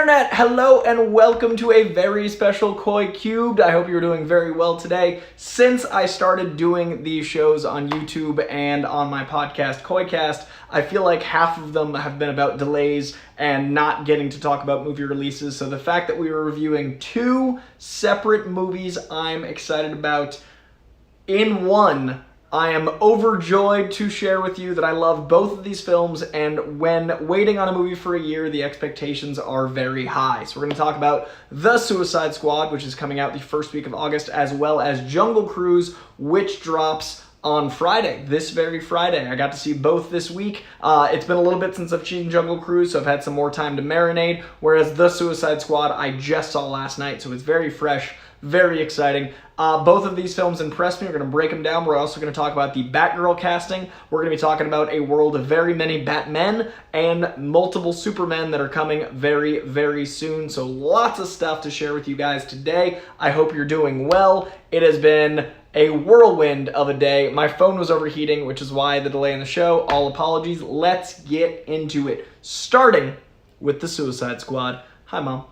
Internet! Hello and welcome to a very special Koi Cubed. I hope you're doing very well today. Since I started doing these shows on YouTube and on my podcast, Koicast, I feel like half of them have been about delays and not getting to talk about movie releases. So the fact that we were reviewing two separate movies I'm excited about in one, I am overjoyed to share with you that I love both of these films, and when waiting on a movie for a year, the expectations are very high. So we're going to talk about The Suicide Squad, which is coming out the first week of August, as well as Jungle Cruise, which drops on Friday, this very Friday. I got to see both this week. It's been a little bit since I've seen Jungle Cruise, so I've had some more time to marinate, whereas The Suicide Squad I just saw last night, so it's very fresh. Very exciting. Both of these films impressed me. We're going to break them down. We're also going to talk about the Batgirl casting. We're going to be talking about a world of very many Batmen and multiple Supermen that are coming very, very soon. So lots of stuff to share with you guys today. I hope you're doing well. It has been a whirlwind of a day. My phone was overheating, which is why the delay in the show. All apologies. Let's get into it. Starting with The Suicide Squad. Hi, Mom.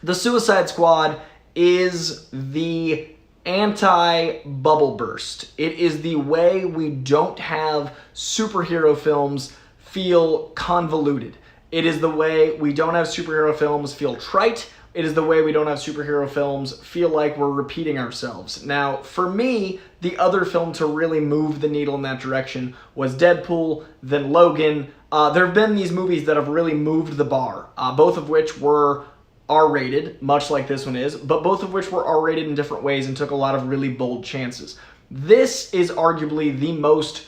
The Suicide Squad is the anti-bubble burst. It is the way we don't have superhero films feel convoluted. It is the way we don't have superhero films feel trite. It is the way we don't have superhero films feel like we're repeating ourselves. Now, for me, the other film to really move the needle in that direction was Deadpool, then Logan. There have been these movies that have really moved the bar, both of which were R-rated, much like this one is, but both of which were R-rated in different ways and took a lot of really bold chances. This is arguably the most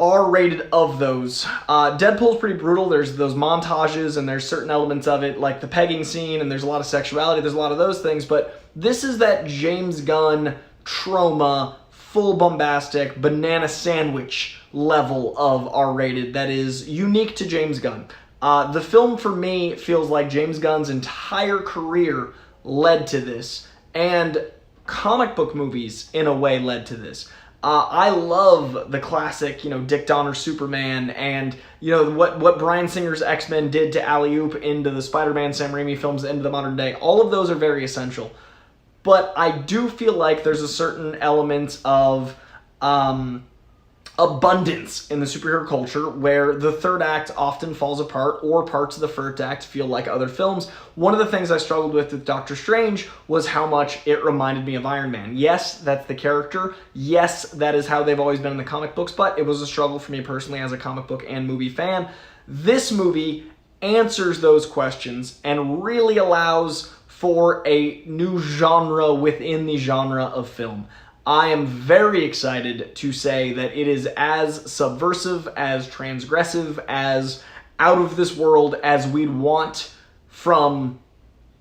R-rated of those. Deadpool's pretty brutal. There's those montages and there's certain elements of it, like the pegging scene, and there's a lot of sexuality, there's a lot of those things, but this is that James Gunn trauma, full bombastic, banana sandwich level of R-rated that is unique to James Gunn. The film, for me, feels like James Gunn's entire career led to this, and comic book movies, in a way, led to this. I love the classic, Dick Donner Superman, and, what Bryan Singer's X-Men did to Alley-Oop into the Spider-Man Sam Raimi films into the modern day. All of those are very essential. But I do feel like there's a certain element of abundance in the superhero culture where the third act often falls apart, or parts of the first act feel like other films. One of the things I struggled with Doctor Strange was how much it reminded me of Iron Man. Yes, that's the character. Yes, that is how they've always been in the comic books, but it was a struggle for me personally as a comic book and movie fan. This movie answers those questions and really allows for a new genre within the genre of film. I am very excited to say that it is as subversive, as transgressive, as out of this world as we'd want from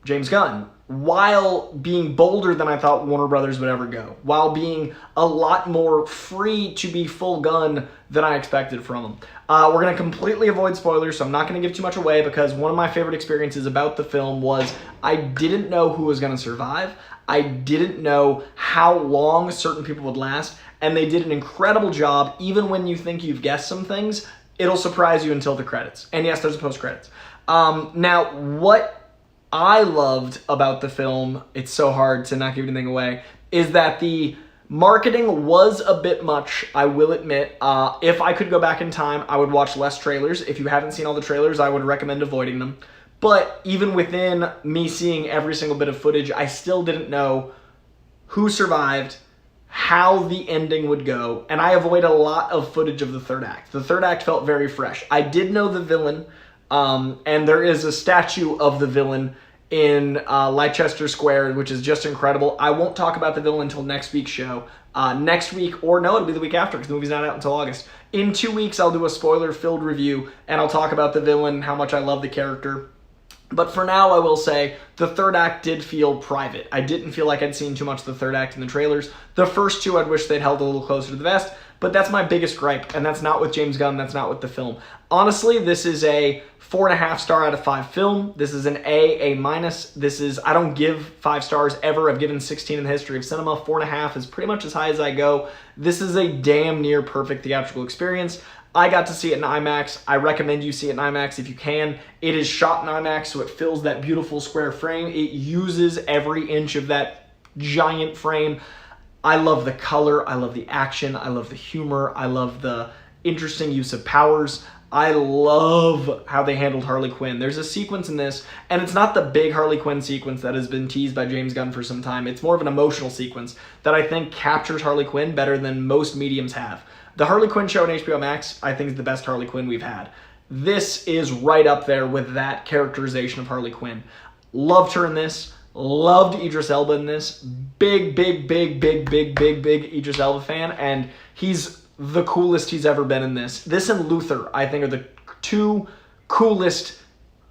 James Gunn, while being bolder than I thought Warner Brothers would ever go, while being a lot more free to be full gun than I expected from him. We're going to completely avoid spoilers, so I'm not going to give too much away, because one of my favorite experiences about the film was I didn't know who was going to survive. I didn't know how long certain people would last, and they did an incredible job. Even when you think you've guessed some things, it'll surprise you until the credits. And yes, there's a post-credits. Now, what I loved about the film, it's so hard to not give anything away, is that the marketing was a bit much, I will admit. If I could go back in time, I would watch less trailers. If you haven't seen all the trailers, I would recommend avoiding them. But even within me seeing every single bit of footage, I still didn't know who survived, how the ending would go, and I avoid a lot of footage of the third act. The third act felt very fresh. I did know the villain, and there is a statue of the villain in Leicester Square, which is just incredible. I won't talk about the villain until next week's show. Next week, or no, it'll be the week after, because the movie's not out until August. In 2 weeks, I'll do a spoiler-filled review, and I'll talk about the villain, how much I love the character. But for now, I will say the third act did feel private. I didn't feel like I'd seen too much of the third act in the trailers. The first two, I'd wish they'd held a little closer to the vest, but that's my biggest gripe, and that's not with James Gunn, that's not with the film. Honestly, this is a 4.5 star out of 5 film. This is an A minus. I don't give 5 stars ever. I've given 16 in the history of cinema. 4.5 is pretty much as high as I go. This is a damn near perfect theatrical experience. I got to see it in IMAX. I recommend you see it in IMAX if you can. It is shot in IMAX, so it fills that beautiful square frame. It uses every inch of that giant frame. I love the color. I love the action. I love the humor. I love the interesting use of powers. I love how they handled Harley Quinn. There's a sequence in this, and it's not the big Harley Quinn sequence that has been teased by James Gunn for some time. It's more of an emotional sequence that I think captures Harley Quinn better than most mediums have. The Harley Quinn show on HBO Max, I think, is the best Harley Quinn we've had. This is right up there with that characterization of Harley Quinn. Loved her in this. Loved Idris Elba in this. Big Idris Elba fan, and he's the coolest he's ever been in this. This and Luther, I think, are the two coolest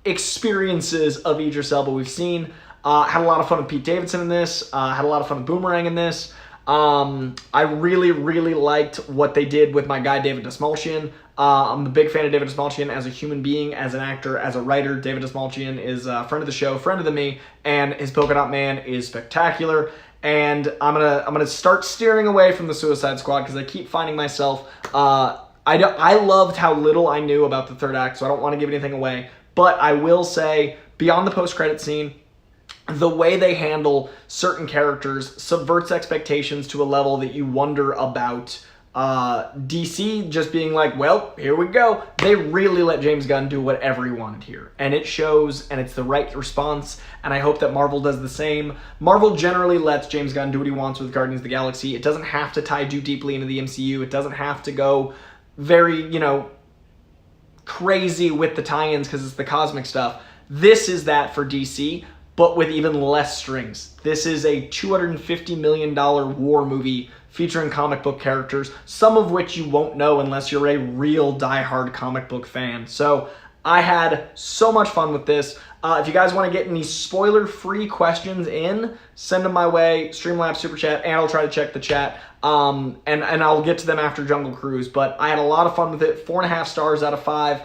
experiences of Idris Elba we've seen. Had a lot of fun with Pete Davidson in this. Had a lot of fun with Boomerang in this. I really liked what they did with my guy, David Dastmalchian. I'm a big fan of David Dastmalchian as a human being, as an actor, as a writer. David Dastmalchian is a friend of the show, friend of the me, and his Polka Dot Man is spectacular. And I'm gonna start steering away from the Suicide Squad because I keep finding myself. I loved how little I knew about the third act, so I don't want to give anything away. But I will say, beyond the post-credit scene, the way they handle certain characters subverts expectations to a level that you wonder about. DC just being like, well, here we go. They really let James Gunn do whatever he wanted here. And it shows, and it's the right response, and I hope that Marvel does the same. Marvel generally lets James Gunn do what he wants with Guardians of the Galaxy. It doesn't have to tie too deeply into the MCU. It doesn't have to go very, crazy with the tie-ins because it's the cosmic stuff. This is that for DC, but with even less strings. This is a $250 million war movie featuring comic book characters, some of which you won't know unless you're a real diehard comic book fan. So I had so much fun with this. If you guys want to get any spoiler-free questions in, send them my way, Streamlabs Super Chat, and I'll try to check the chat. And I'll get to them after Jungle Cruise. But I had a lot of fun with it. 4.5 stars out of 5.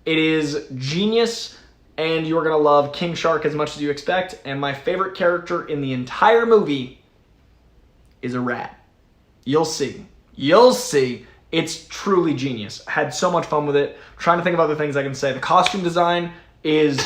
It is genius, and you're going to love King Shark as much as you expect. And my favorite character in the entire movie is a rat. You'll see. You'll see. It's truly genius. Had so much fun with it. Trying to think of other things I can say. The costume design is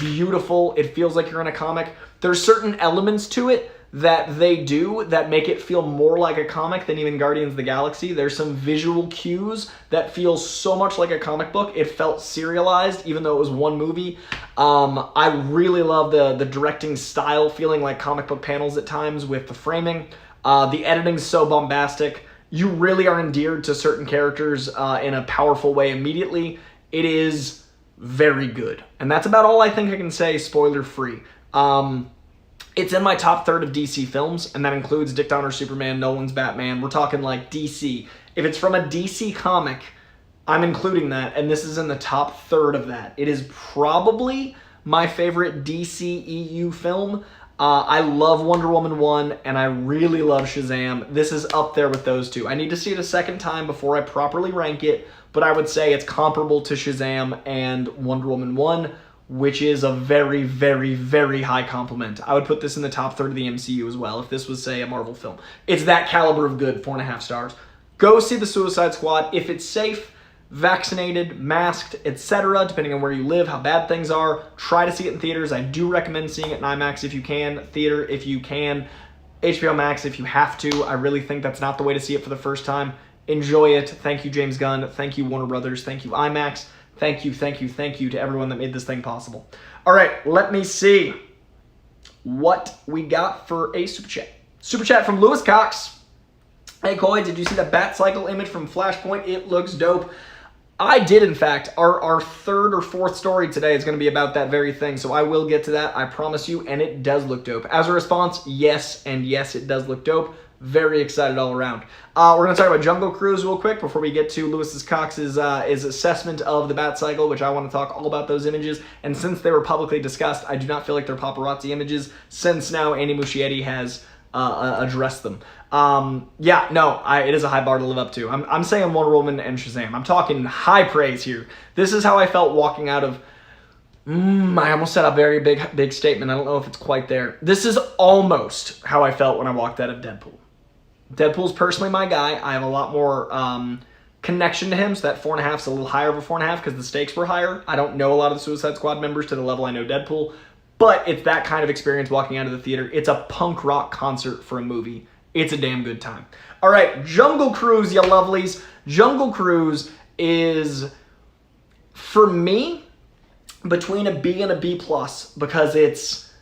beautiful. It feels like you're in a comic. There's certain elements to it that they do that make it feel more like a comic than even Guardians of the Galaxy. There's some visual cues that feel so much like a comic book. It felt serialized, even though it was one movie. I really love the directing style, feeling like comic book panels at times with the framing. The editing's so bombastic. You really are endeared to certain characters in a powerful way immediately. It is very good. And that's about all I think I can say spoiler-free. It's in my top third of DC films, and that includes Dick Donner's Superman, Nolan's Batman. We're talking like DC. If it's from a DC comic, I'm including that, and this is in the top third of that. It is probably my favorite DCEU film. I love Wonder Woman 1, and I really love Shazam. This is up there with those two. I need to see it a second time before I properly rank it, but I would say it's comparable to Shazam and Wonder Woman 1, which is a very, very, very high compliment. I would put this in the top third of the MCU as well if this was, say, a Marvel film. It's that caliber of good, 4.5 stars. Go see The Suicide Squad. If it's safe, vaccinated, masked, etc., depending on where you live, how bad things are, try to see it in theaters. I do recommend seeing it in IMAX if you can, theater if you can, HBO Max if you have to. I really think that's not the way to see it for the first time. Enjoy it. Thank you, James Gunn. Thank you, Warner Brothers. Thank you, IMAX. Thank you to everyone that made this thing possible. All right, let me see what we got for a super chat. Super chat from Lewis Cox. Hey, Coy, did you see the Bat Cycle image from Flashpoint? It looks dope. I did, in fact. Our third or fourth story today is going to be about that very thing, so I will get to that, I promise you, and it does look dope. As a response, yes, and yes, it does look dope. Very excited all around. We're going to talk about Jungle Cruise real quick before we get to Lewis Cox's his assessment of the Bat Cycle, which I want to talk all about those images. And since they were publicly discussed, I do not feel like they're paparazzi images, since now Andy Muschietti has addressed them. It is a high bar to live up to. I'm saying Wonder Woman and Shazam. I'm talking high praise here. This is how I felt walking out of... I almost said a very big statement. I don't know if it's quite there. This is almost how I felt when I walked out of Deadpool. Deadpool's personally my guy. I have a lot more connection to him, so that 4.5 is a little higher of a 4.5 because the stakes were higher. I don't know a lot of the Suicide Squad members to the level I know Deadpool, but it's that kind of experience walking out of the theater. It's a punk rock concert for a movie. It's a damn good time. All right, Jungle Cruise, you lovelies. Jungle Cruise is, for me, between a B and a B+, because it's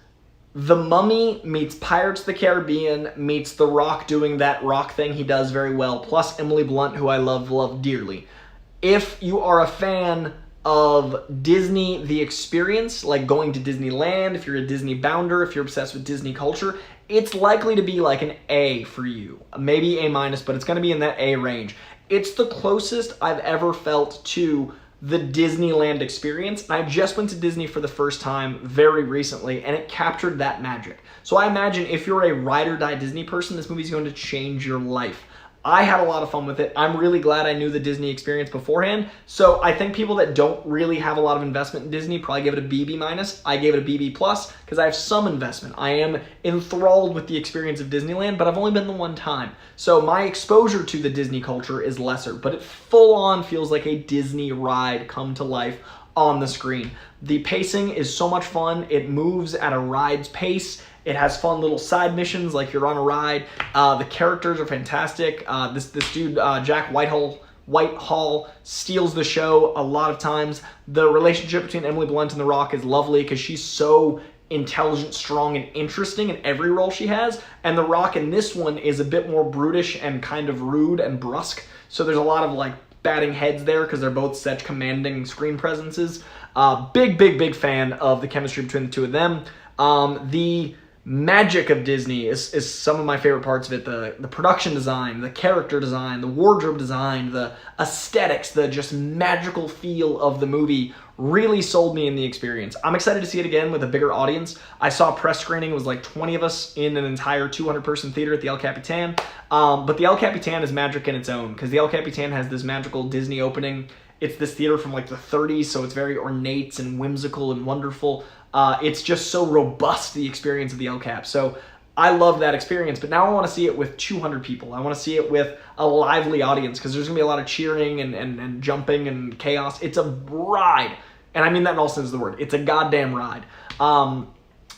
The Mummy meets Pirates of the Caribbean meets The Rock doing that rock thing he does very well, plus Emily Blunt, who I love dearly. If you are a fan of Disney, the experience, like going to Disneyland, if you're a Disney bounder, if you're obsessed with Disney culture, it's likely to be like an A for you. Maybe A-, but it's going to be in that A range. It's the closest I've ever felt to the Disneyland experience. And I just went to Disney for the first time very recently, and it captured that magic. So I imagine if you're a ride or die Disney person, this movie's going to change your life. I had a lot of fun with it. I'm really glad I knew the Disney experience beforehand. So I think people that don't really have a lot of investment in Disney probably give it a BB-. I gave it a BB+ because I have some investment. I am enthralled with the experience of Disneyland, but I've only been the one time. So my exposure to the Disney culture is lesser, but it full on feels like a Disney ride come to life on the screen. The pacing is so much fun. It moves at a ride's pace. It has fun little side missions like you're on a ride. The characters are fantastic. This dude, Jack Whitehall, steals the show a lot of times. The relationship between Emily Blunt and The Rock is lovely because she's so intelligent, strong, and interesting in every role she has. And The Rock in this one is a bit more brutish and kind of rude and brusque. So there's a lot of like batting heads there because they're both such commanding screen presences. Big fan of the chemistry between the two of them. The magic of Disney is some of my favorite parts of it. The production design, the character design, the wardrobe design, the aesthetics, the just magical feel of the movie really sold me in the experience. I'm excited to see it again with a bigger audience. I saw a press screening. It was like 20 of us in an entire 200-person theater at the El Capitan. But the El Capitan is magic in its own because the El Capitan has this magical Disney opening. It's this theater from like the 30s, so it's very ornate and whimsical and wonderful. It's just so robust, the experience of the El Cap. So I love that experience, but now I want to see it with 200 people. I want to see it with a lively audience because there's going to be a lot of cheering and jumping and chaos. It's a ride, and I mean that in all sense of the word. It's a goddamn ride.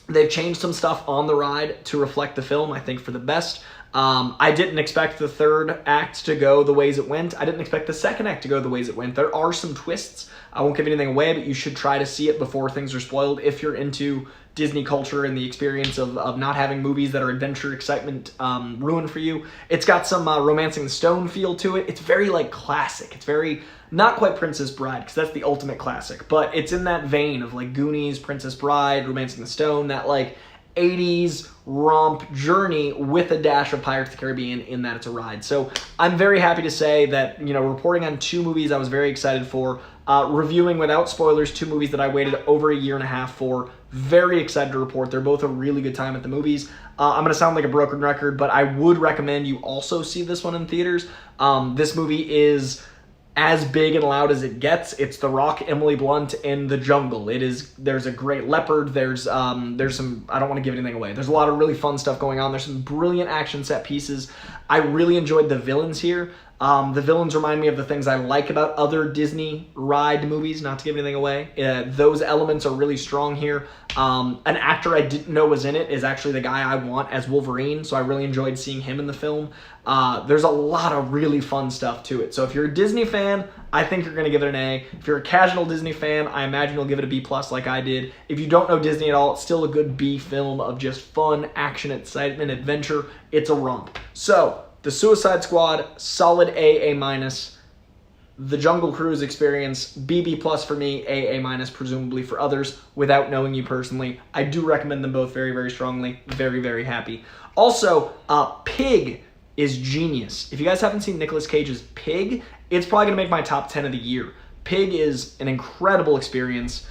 They've changed some stuff on the ride to reflect the film, I think, for the best. I didn't expect the third act to go the ways it went. I didn't expect the second act to go the ways it went. There are some twists. I won't give anything away, but you should try to see it before things are spoiled if you're into Disney culture and the experience of not having movies that are adventure excitement ruined for you. It's got some Romancing the Stone feel to it. It's very like classic. It's very not quite Princess Bride because that's the ultimate classic, but it's in that vein of like Goonies, Princess Bride, Romancing the Stone, that like 80s romp journey with a dash of Pirates of the Caribbean in that it's a ride. So I'm very happy to say that, you know, reporting on 2 movies I was very excited for, reviewing without spoilers 2 movies that I waited over a year and a half for. Very excited to report. They're both a really good time at the movies. I'm going to sound like a broken record, but I would recommend you also see this one in theaters. This movie is as big and loud as it gets. It's The Rock, Emily Blunt in the jungle. There's a great leopard. There's some, I don't want to give anything away. There's a lot of really fun stuff going on. There's some brilliant action set pieces. I really enjoyed the villains here. The villains remind me of the things I like about other Disney ride movies, not to give anything away. Those elements are really strong here. An actor I didn't know was in it is actually the guy I want as Wolverine, so I really enjoyed seeing him in the film. There's a lot of really fun stuff to it. So if you're a Disney fan, I think you're going to give it an A. If you're a casual Disney fan, I imagine you'll give it a B+ like I did. If you don't know Disney at all, it's still a good B film of just fun, action, excitement, adventure. It's a romp. So The Suicide Squad, solid A-. The Jungle Cruise experience, BB+ for me, A-, presumably for others, without knowing you personally. I do recommend them both very, very strongly. Very, very happy. Also, Pig is genius. If you guys haven't seen Nicolas Cage's Pig, it's probably going to make my top 10 of the year. Pig is an incredible experience.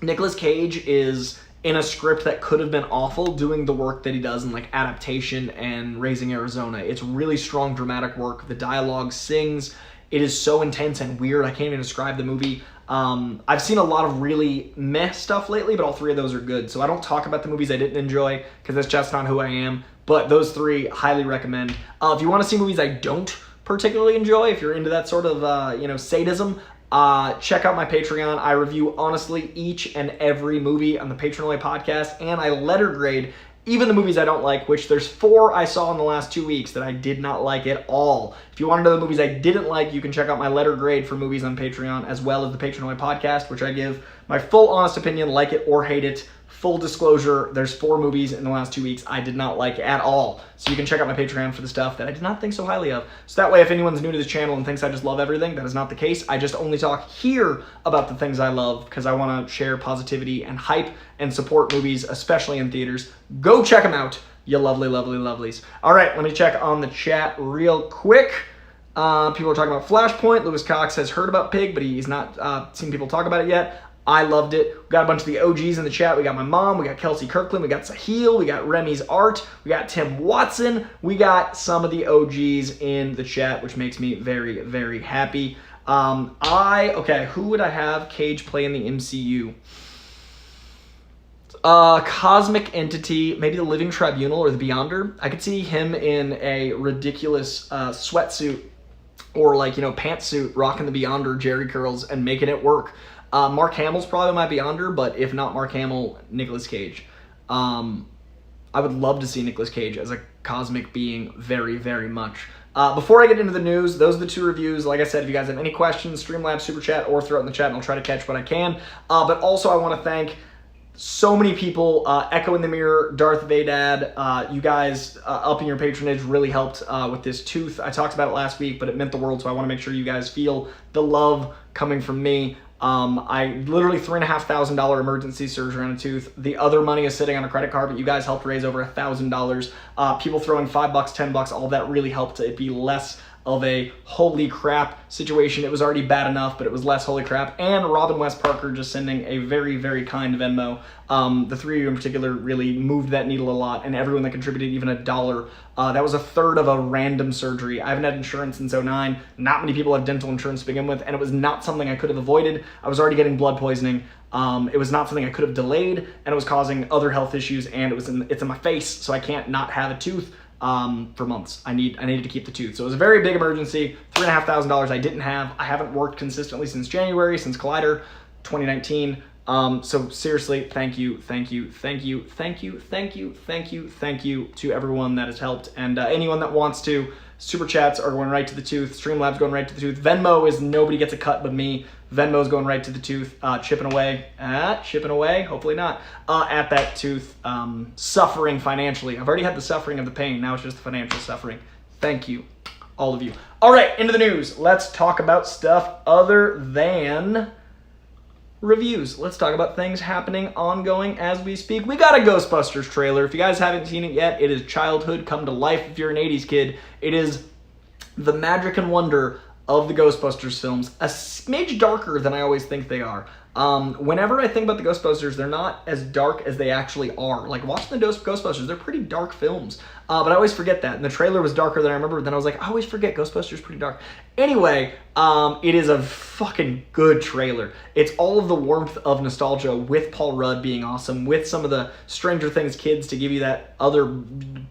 Nicolas Cage is in a script that could have been awful, doing the work that he does in like Adaptation and Raising Arizona. It's really strong dramatic work. The dialogue sings. It is so intense and weird. I can't even describe the movie. I've seen a lot of really meh stuff lately, but all 3 of those are good. So I don't talk about the movies I didn't enjoy because that's just not who I am. But those 3, highly recommend. If you want to see movies I don't particularly enjoy, if you're into that sort of, sadism, check out my Patreon. I review, honestly, each and every movie on the Patron Only podcast, and I letter grade even the movies I don't like, which there's 4 I saw in the last 2 weeks that I did not like at all. If you want to know the movies I didn't like, you can check out my letter grade for movies on Patreon, as well as the Patron Only podcast, which I give my full honest opinion, like it or hate it. Full disclosure, there's 4 movies in the last 2 weeks I did not like at all. So you can check out my Patreon for the stuff that I did not think so highly of. So that way, if anyone's new to this channel and thinks I just love everything, that is not the case. I just only talk here about the things I love because I want to share positivity and hype and support movies, especially in theaters. Go check them out, you lovely, lovely, lovelies. All right, let me check on the chat real quick. People are talking about Flashpoint. Lewis Cox has heard about Pig, but he's not seen people talk about it yet. I loved it. We got a bunch of the OGs in the chat. We got my mom, we got Kelsey Kirkland, we got Sahil, we got Remy's Art, we got Tim Watson. We got some of the OGs in the chat, which makes me very, very happy. Okay, who would I have Cage play in the MCU? Cosmic Entity, maybe the Living Tribunal or the Beyonder. I could see him in a ridiculous sweatsuit or pantsuit, rocking the Beyonder Jerry curls and making it work. Mark Hamill's probably my Beyonder, but if not Mark Hamill, Nicolas Cage. I would love to see Nicolas Cage as a cosmic being very, very much. Before I get into the news, those are the 2 reviews. Like I said, if you guys have any questions, Streamlabs, Super Chat, or throw it in the chat, and I'll try to catch what I can. But also, I want to thank so many people. Echo in the Mirror, Darth Vadad, you guys upping your patronage really helped with this tooth. I talked about it last week, but it meant the world, so I want to make sure you guys feel the love coming from me. I literally $3,500 emergency surgery on a tooth. The other money is sitting on a credit card, but you guys helped raise over $1,000. People throwing $5, $10, all that really helped it be less of a holy crap situation. It was already bad enough, but it was less holy crap. And Robin West Parker just sending a very, very kind Venmo. The 3 of you in particular really moved that needle a lot, and everyone that contributed even $1. That was a third of a random surgery. I haven't had insurance since '09. Not many people have dental insurance to begin with, and it was not something I could have avoided. I was already getting blood poisoning. It was not something I could have delayed, and it was causing other health issues, and it's in my face, so I can't not have a tooth. For months. I needed to keep the tooth. So it was a very big emergency. $3,500 I didn't have. I haven't worked consistently since January, since Collider 2019. So seriously, thank you to everyone that has helped. And anyone that wants to, Super Chats are going right to the tooth. Streamlabs going right to the tooth. Venmo is nobody gets a cut but me. Venmo's going right to the tooth, chipping away, hopefully not, at that tooth, suffering financially. I've already had the suffering of the pain, now it's just the financial suffering. Thank you, all of you. All right, into the news. Let's talk about stuff other than reviews. Let's talk about things happening ongoing as we speak. We got a Ghostbusters trailer. If you guys haven't seen it yet, it is childhood come to life if you're an 80s kid. It is the magic and wonder of the Ghostbusters films, a smidge darker than I always think they are. Whenever I think about the Ghostbusters, they're not as dark as they actually are. Like, watching the Ghostbusters, they're pretty dark films. But I always forget that. And the trailer was darker than I remember, but then I was like, I always forget Ghostbusters pretty dark. Anyway, it is a fucking good trailer. It's all of the warmth of nostalgia with Paul Rudd being awesome, with some of the Stranger Things kids to give you that other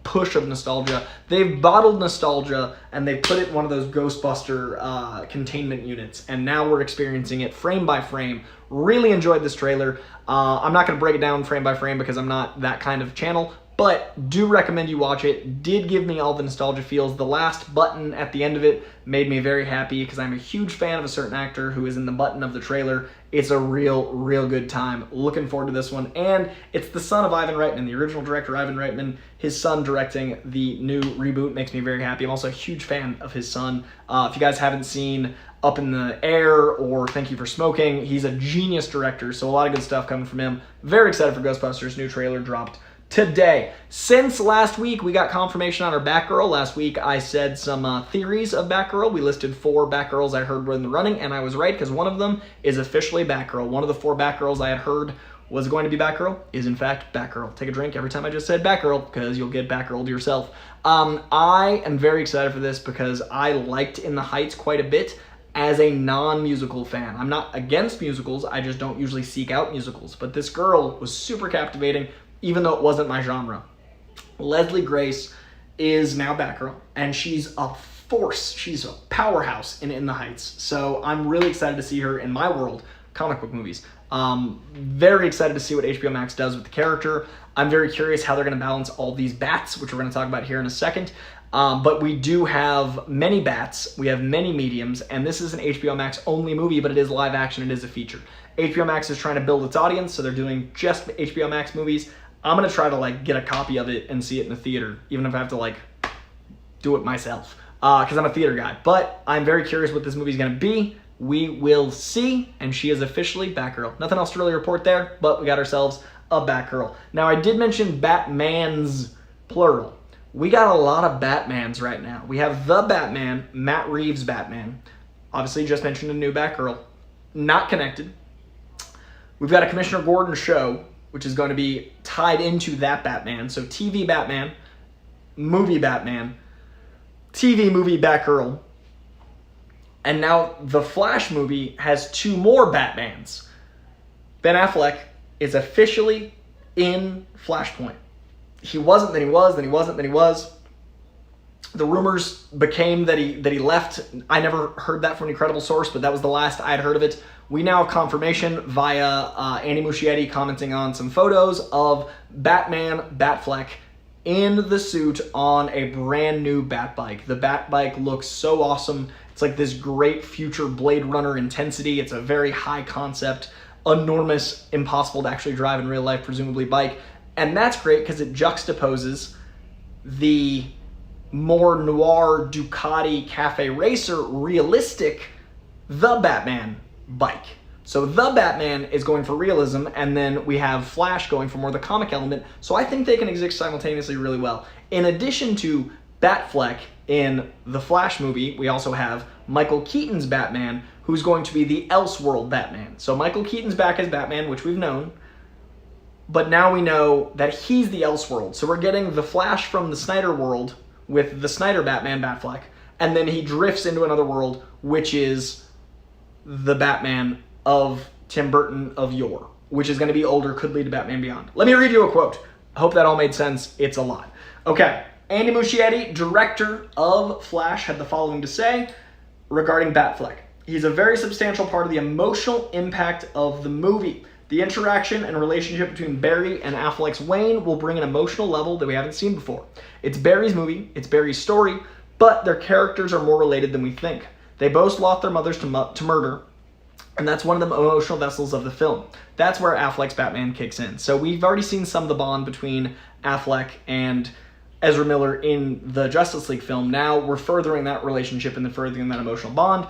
push of nostalgia. They've bottled nostalgia and they put it in one of those Ghostbuster containment units. And now we're experiencing it frame by frame. Really enjoyed this trailer. I'm not going to break it down frame by frame because I'm not that kind of channel, but do recommend you watch it. Did give me all the nostalgia feels. The last button at the end of it made me very happy because I'm a huge fan of a certain actor who is in the button of the trailer. It's a real good time. Looking forward to this one. And it's the son of Ivan Reitman, the original director Ivan Reitman. His son directing the new reboot makes me very happy. I'm also a huge fan of his son. If you guys haven't seen Up in the Air or Thank You for Smoking, he's a genius director, so a lot of good stuff coming from him. Very excited for Ghostbusters. New trailer dropped today. Since last week, we got confirmation on our Batgirl. Last week, I said some theories of Batgirl. We listed 4 Batgirls I heard were in the running, and I was right because one of them is officially Batgirl. One of the 4 Batgirls I had heard was going to be Batgirl is in fact Batgirl. Take a drink every time I just said Batgirl because you'll get Batgirled yourself. I am very excited for this because I liked In the Heights quite a bit as a non-musical fan. I'm not against musicals, I just don't usually seek out musicals. But this girl was super captivating, even though it wasn't my genre. Leslie Grace is now Batgirl, and she's a force. She's a powerhouse in the Heights. So I'm really excited to see her in my world, comic book movies. Very excited to see what HBO Max does with the character. I'm very curious how they're going to balance all these bats, which we're going to talk about here in a second. But we do have many bats, we have many mediums, and this is an HBO Max only movie, but it is live action, it is a feature. HBO Max is trying to build its audience, so they're doing just HBO Max movies. I'm going to try to like get a copy of it and see it in the theater, even if I have to like do it myself, because I'm a theater guy. But I'm very curious what this movie is going to be. We will see, and she is officially Batgirl. Nothing else to really report there, but we got ourselves a Batgirl. Now, I did mention Batmans, plural. We got a lot of Batmans right now. We have the Batman, Matt Reeves' Batman. Obviously, just mentioned a new Batgirl. Not connected. We've got a Commissioner Gordon show, which is going to be tied into that Batman. So TV Batman, movie Batman, TV movie Batgirl. And now the Flash movie has 2 more Batmans. Ben Affleck is officially in Flashpoint. He wasn't, then he was, then he wasn't, then he was. The rumors became that he left. I never heard that from an incredible source, but that was the last I had heard of it. We now have confirmation via Andy Muschietti commenting on some photos of Batman Batfleck in the suit on a brand new Batbike. The Batbike looks so awesome. It's like this great future Blade Runner intensity. It's a very high concept, enormous, impossible to actually drive in real life, presumably bike. And that's great because it juxtaposes the more noir Ducati Cafe Racer realistic The Batman bike. So The Batman is going for realism, and then we have Flash going for more the comic element. So I think they can exist simultaneously really well. In addition to Batfleck in the Flash movie, we also have Michael Keaton's Batman, who's going to be the Elseworld Batman. So Michael Keaton's back as Batman, which we've known. But now we know that he's the Elseworld. So we're getting the Flash from the Snyder world with the Snyder Batman, Batfleck, and then he drifts into another world, which is the Batman of Tim Burton of yore, which is going to be older, could lead to Batman Beyond. Let me read you a quote. I hope that all made sense. It's a lot. Okay, Andy Muschietti, director of Flash, had the following to say regarding Batfleck. He's a very substantial part of the emotional impact of the movie. The interaction and relationship between Barry and Affleck's Wayne will bring an emotional level that we haven't seen before. It's Barry's movie, it's Barry's story, but their characters are more related than we think. They both lost their mothers to murder, and that's one of the emotional vessels of the film. That's where Affleck's Batman kicks in. So we've already seen some of the bond between Affleck and Ezra Miller in the Justice League film. Now we're furthering that relationship and then furthering that emotional bond.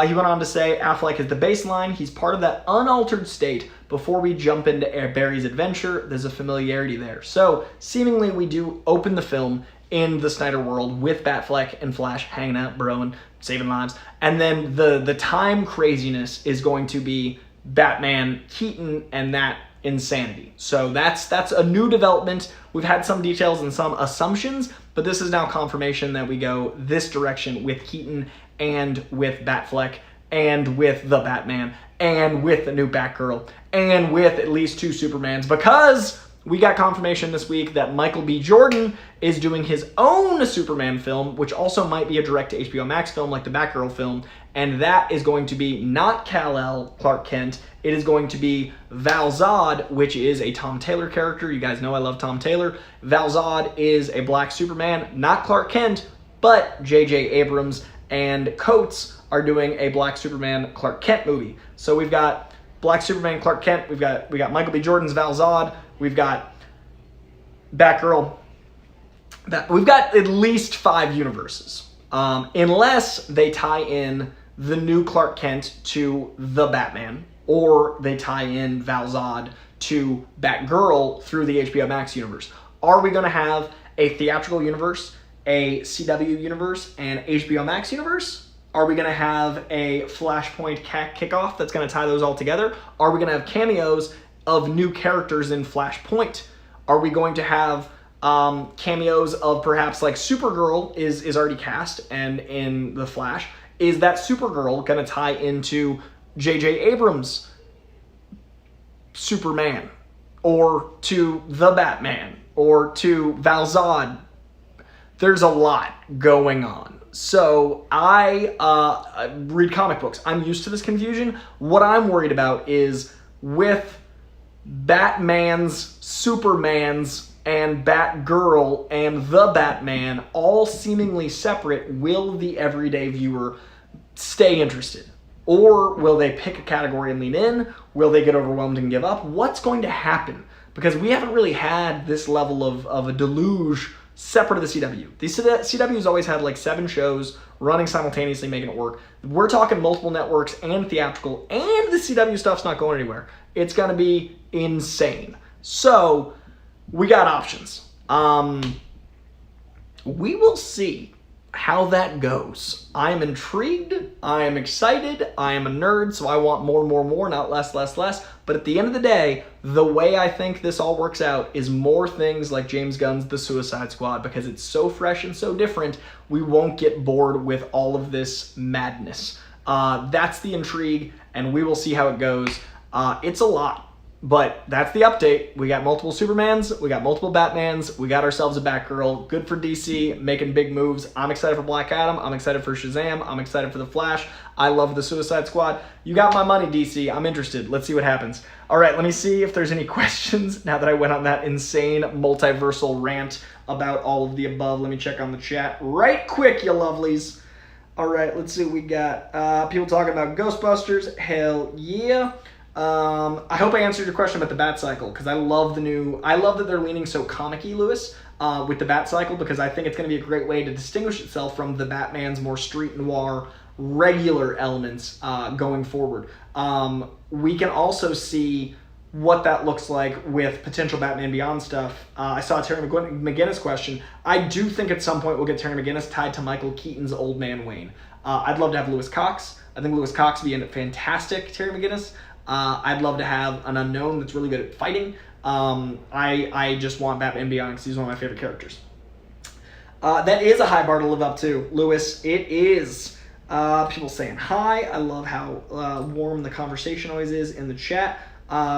He went on to say Affleck is the baseline. He's part of that unaltered state before we jump into Barry's adventure. There's a familiarity there. So seemingly we do open the film in the Snyder world with Batfleck and Flash hanging out, broing, saving lives. And then the time craziness is going to be Batman Keaton and that insanity. So that's a new development. We've had some details and some assumptions, but this is now confirmation that we go this direction with Keaton and with Batfleck and with the Batman and with the new Batgirl and with at least 2 Supermans, because we got confirmation this week that Michael B. Jordan is doing his own Superman film, which also might be a direct to HBO Max film like the Batgirl film, and that is going to be not Kal-El Clark Kent. It is going to be Val Zod, which is a Tom Taylor character. You guys know I love Tom Taylor. Val Zod is a black Superman, not Clark Kent, but J.J. Abrams and Coates are doing a black Superman Clark Kent movie. So we've got black Superman Clark Kent, we got Michael B. Jordan's Val Zod, we've got Batgirl. We've got at least 5 universes, unless they tie in the new Clark Kent to the Batman, or they tie in Val Zod to Batgirl through the HBO Max universe. Are we going to have a theatrical universe, a CW universe, and HBO Max universe? Are we going to have a Flashpoint kickoff that's going to tie those all together? Are we going to have cameos of new characters in Flashpoint? Are we going to have cameos of perhaps like Supergirl is already cast and in the Flash? Is that Supergirl going to tie into J.J. Abrams' Superman, or to the Batman, or to Val Zod? There's a lot going on. So I read comic books. I'm used to this confusion. What I'm worried about is with Batman's, Superman's, and Batgirl and the Batman all seemingly separate, will the everyday viewer stay interested? Or will they pick a category and lean in? Will they get overwhelmed and give up? What's going to happen? Because we haven't really had this level of a deluge separate of the CW. The CW's always had like 7 shows running simultaneously, making it work. We're talking multiple networks and theatrical, and the CW stuff's not going anywhere. It's going to be insane. So we got options. We will see how that goes. I'm intrigued. I am excited. I am a nerd, so I want more, not less. But at the end of the day, the way I think this all works out is more things like James Gunn's The Suicide Squad, because it's so fresh and so different, we won't get bored with all of this madness. That's the intrigue, and we will see how it goes. It's a lot. But that's the update. We got multiple Supermans, we got multiple Batmans, we got ourselves a Batgirl. Good for DC, making big moves. I'm excited for Black Adam, I'm excited for Shazam, I'm excited for The Flash. I love the Suicide Squad. You got my money, DC. I'm interested. Let's see what happens. All right, let me see if there's any questions now that I went on that insane multiversal rant about all of the above. Let me check on the chat right quick, you lovelies. All right, let's see what we got. People talking about Ghostbusters. Hell yeah. I hope I answered your question about the Bat Cycle, because I love that they're leaning so comic-y, Lewis, with the Bat Cycle, because I think it's going to be a great way to distinguish itself from the Batman's more street noir regular elements going forward. We can also see what that looks like with potential Batman Beyond stuff. I saw a Terry McGinnis question. I do think at some point we'll get Terry McGinnis tied to Michael Keaton's Old Man Wayne. I'd love to have Lewis Cox. I think Lewis Cox would be a fantastic Terry McGinnis. I'd love to have an unknown that's really good at fighting. I just want Batman Beyond because he's one of my favorite characters. That is a high bar to live up to, Lewis. It is. People saying hi. I love how warm the conversation always is in the chat.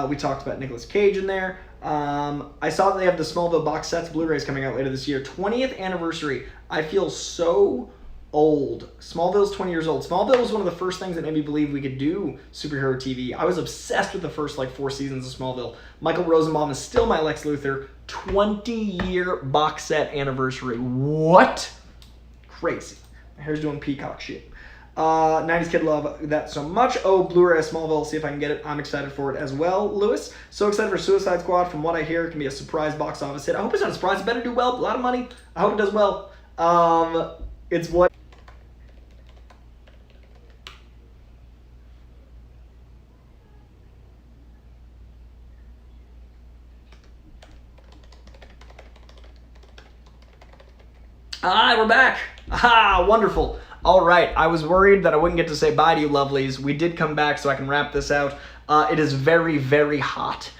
We talked about Nicolas Cage in there. I saw that they have the Smallville box sets, Blu-rays coming out later this year. 20th anniversary. I feel so old. Smallville's 20 years old. Smallville was one of the first things that made me believe we could do superhero TV. I was obsessed with the first 4 seasons of Smallville. Michael Rosenbaum is still my Lex Luthor. 20-year box set anniversary. What? Crazy. My hair's doing peacock shit. 90s Kid love that so much. Oh, Blu-ray of Smallville. See if I can get it. I'm excited for it as well, Lewis. So excited for Suicide Squad. From what I hear, it can be a surprise box office hit. I hope it's not a surprise. It better do well. A lot of money. I hope it does well. It's what... we're back. Wonderful. All right, I was worried that I wouldn't get to say bye to you lovelies. We did come back, so I can wrap this out. It is very, very hot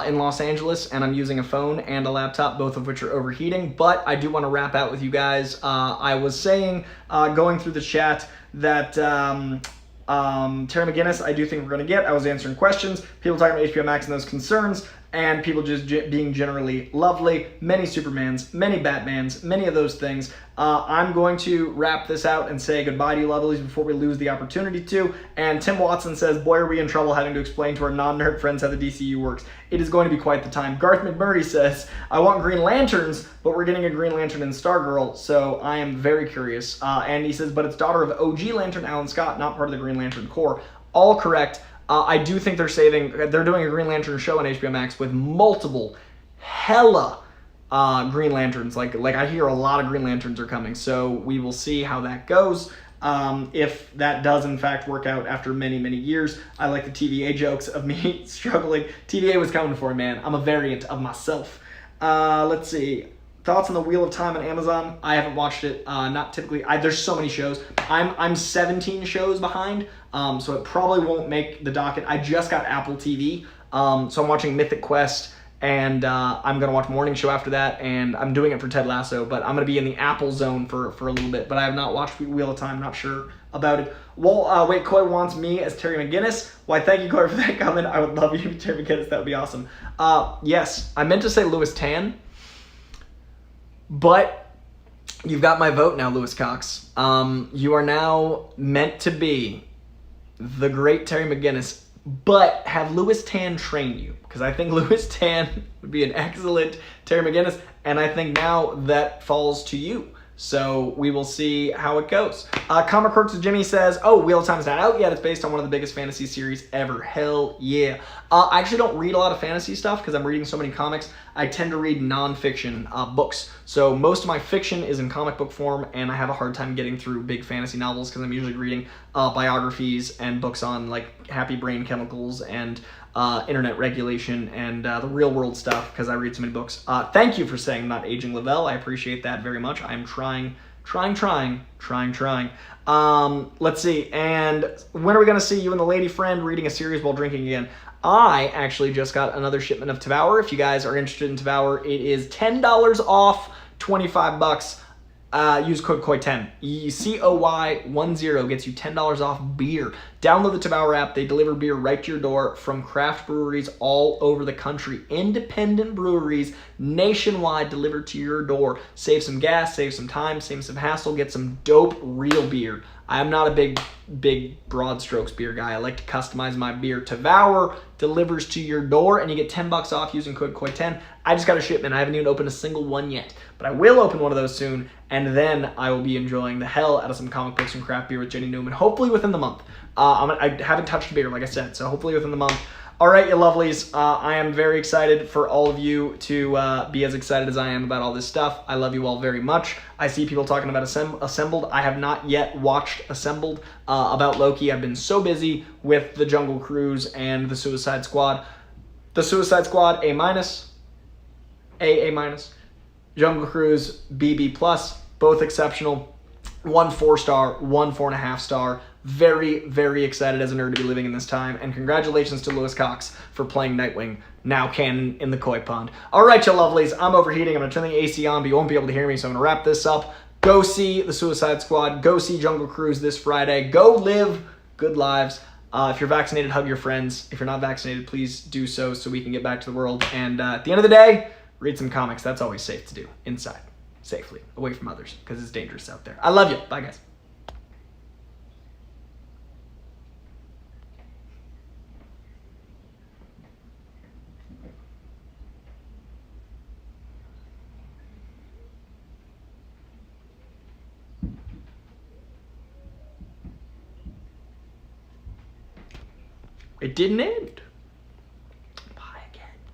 in Los Angeles, and I'm using a phone and a laptop, both of which are overheating, but I do want to wrap out with you guys. I was saying, going through the chat, that Terry McGinnis, I do think we're going to get. I was answering questions, people talking about HBO Max and those concerns, and people just being generally lovely. Many Supermans, many Batmans, many of those things. I'm going to wrap this out and say goodbye to you lovelies before we lose the opportunity to. And Tim Watson says, boy, are we in trouble having to explain to our non-nerd friends how the DCU works. It is going to be quite the time. Garth McMurray says, I want Green Lanterns, but we're getting a Green Lantern and Stargirl, so I am very curious. And he says, but it's daughter of OG Lantern Alan Scott, not part of the Green Lantern Corps. All correct. I do think they're doing a Green Lantern show on HBO Max with multiple hella Green Lanterns. Like I hear a lot of Green Lanterns are coming, so we will see how that goes. If that does in fact work out after many, many years. I like the TVA jokes of me struggling. TVA was coming for me, man. I'm a variant of myself. Let's see. Thoughts on the Wheel of Time on Amazon? I haven't watched it. Not typically. There's so many shows. I'm 17 shows behind, so it probably won't make the docket. I just got Apple TV, so I'm watching Mythic Quest, and I'm going to watch Morning Show after that, and I'm doing it for Ted Lasso, but I'm going to be in the Apple zone for a little bit, but I have not watched Wheel of Time. Not sure about it. Well, wait, Coy wants me as Terry McGinnis. Why, thank you, Coy, for that comment. I would love you, Terry McGinnis. That would be awesome. Yes, I meant to say Louis Tan, but You've got my vote now, Lewis Cox. You are now meant to be the great Terry McGinnis, but have Louis Tan train you, because I think Louis Tan would be an excellent Terry McGinnis, and I think now that falls to you. So we will see how it goes. Comic Quirks with Jimmy says, oh, Wheel of Time's not out yet. It's based on one of the biggest fantasy series ever. Hell yeah. I actually don't read a lot of fantasy stuff because I'm reading so many comics. I tend to read nonfiction books. So most of my fiction is in comic book form, and I have a hard time getting through big fantasy novels because I'm usually reading biographies and books on like happy brain chemicals and internet regulation and the real world stuff because I read so many books. Thank you for saying not aging Lavelle. I appreciate that very much. I'm trying. Let's see. And when are we going to see you and the lady friend reading a series while drinking again? I actually just got another shipment of Tavour. If you guys are interested in Tavour, it is $10 off, $25. Use code KOY10. COY10 gets you $10 off beer. Download the Tavour app. They deliver beer right to your door from craft breweries all over the country. Independent breweries nationwide delivered to your door. Save some gas, save some time, save some hassle, get some dope real beer. I am not a big broad strokes beer guy. I like to customize my beer. Tavour delivers to your door, and you get $10 off using code KOY10. I just got a shipment. I haven't even opened a single one yet, but I will open one of those soon, and then I will be enjoying the hell out of some comic books and craft beer with Jenny Newman, hopefully within the month. I haven't touched beer, like I said, so hopefully within the month. All right, you lovelies. I am very excited for all of you to be as excited as I am about all this stuff. I love you all very much. I see people talking about Assembled. I have not yet watched Assembled about Loki. I've been so busy with the Jungle Cruise and the Suicide Squad. The Suicide Squad, A-, A-. Jungle Cruise, B++, both exceptional. One 4-star, one 4.5 star. Very, very excited as a nerd to be living in this time. And congratulations to Lewis Cox for playing Nightwing, now canon in the koi pond. All right, you lovelies, I'm overheating. I'm going to turn the AC on, but you won't be able to hear me, so I'm going to wrap this up. Go see The Suicide Squad. Go see Jungle Cruise this Friday. Go live good lives. If you're vaccinated, hug your friends. If you're not vaccinated, please do so we can get back to the world. And at the end of the day, read some comics. That's always safe to do. Inside. Safely. Away from others. Because it's dangerous out there. I love you. Bye, guys. It didn't end.